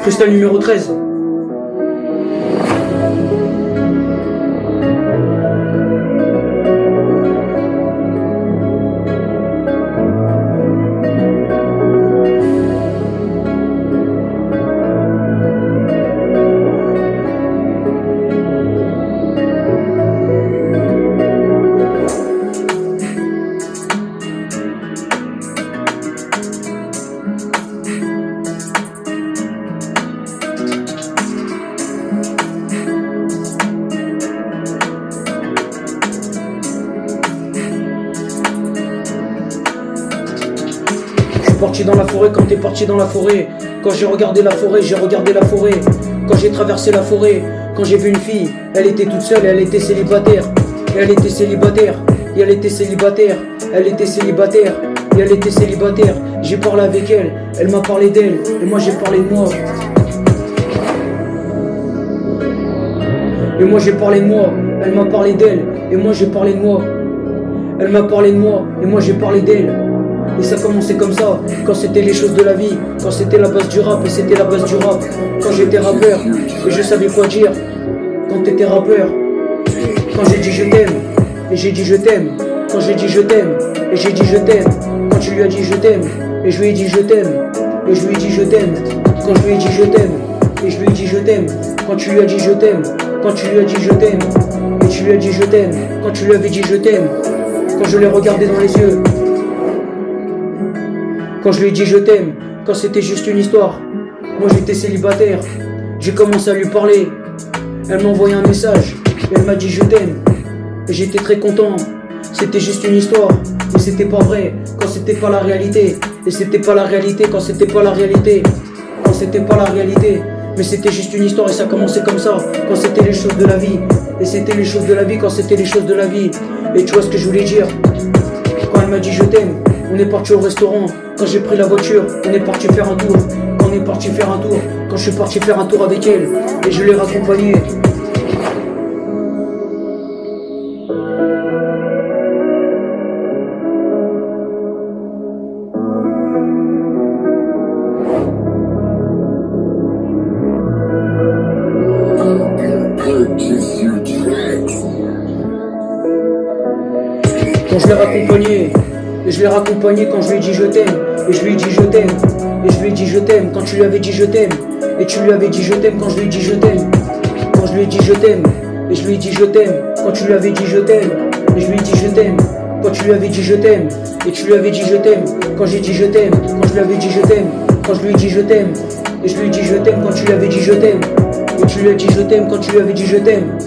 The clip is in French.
Freestyle numéro 13. Parti dans la forêt quand t'es parti dans la forêt. Quand j'ai regardé la forêt, j'ai regardé la forêt. Quand j'ai traversé la forêt, quand j'ai vu une fille, elle était toute seule et elle était célibataire. Et elle était célibataire, et elle était célibataire. Elle était célibataire, et elle était célibataire. J'ai parlé avec elle, elle m'a parlé d'elle, et moi j'ai parlé de moi. Et moi j'ai parlé de moi, elle m'a parlé d'elle, et moi j'ai parlé de moi. Elle m'a parlé de moi, et moi j'ai parlé d'elle. Et ça commençait comme ça, quand c'était les choses de la vie, quand c'était la base du rap, et c'était la base du rap. Quand j'étais rappeur, et je savais quoi dire. Quand t'étais rappeur, quand j'ai dit je t'aime, et j'ai dit je t'aime. Quand j'ai dit je t'aime, et j'ai dit je t'aime. Quand tu lui as dit je t'aime, et je lui ai dit je t'aime. Et je lui ai dit je t'aime. Quand je lui ai dit je t'aime, et je lui ai dit je t'aime. Quand tu lui as dit je t'aime, quand tu lui as dit je t'aime. Et tu lui as dit je t'aime, quand tu lui avais dit je t'aime. Quand je l'ai regardé dans les yeux, quand je lui ai dit je t'aime, quand c'était juste une histoire. Moi j'étais célibataire, j'ai commencé à lui parler. Elle m'a envoyé un message, et elle m'a dit je t'aime. Et j'étais très content, c'était juste une histoire. Mais c'était pas vrai, quand c'était pas la réalité. Et c'était pas la réalité, quand c'était pas la réalité. Quand c'était pas la réalité, mais c'était juste une histoire et ça commençait comme ça. Quand c'était les choses de la vie. Et c'était les choses de la vie quand c'était les choses de la vie. Et tu vois ce que je voulais dire. Quand elle m'a dit je t'aime, on est parti au restaurant. Quand j'ai pris la voiture, on est parti faire un tour. Quand on est parti faire un tour, quand je suis parti faire un tour avec elle, et je l'ai raccompagnée. Quand je l'ai raccompagnée, et je l'ai raccompagné quand je lui ai dit je t'aime. Et je lui ai dit je t'aime. Et je lui ai dit je t'aime quand tu lui avais dit je t'aime. Et tu lui avais dit je t'aime quand je lui ai dit je t'aime. Quand je lui ai dit je t'aime. Et je lui ai dit je t'aime quand tu lui avais dit je t'aime. Et je lui ai dit je t'aime quand tu lui avais dit je t'aime. Et tu lui avais dit je t'aime quand j'ai dit je t'aime. Quand je lui avais dit je t'aime. Quand je lui ai dit je t'aime. Et je lui ai dit je t'aime quand tu lui avais dit je t'aime. Et tu lui as dit je t'aime quand tu lui avais dit je t'aime.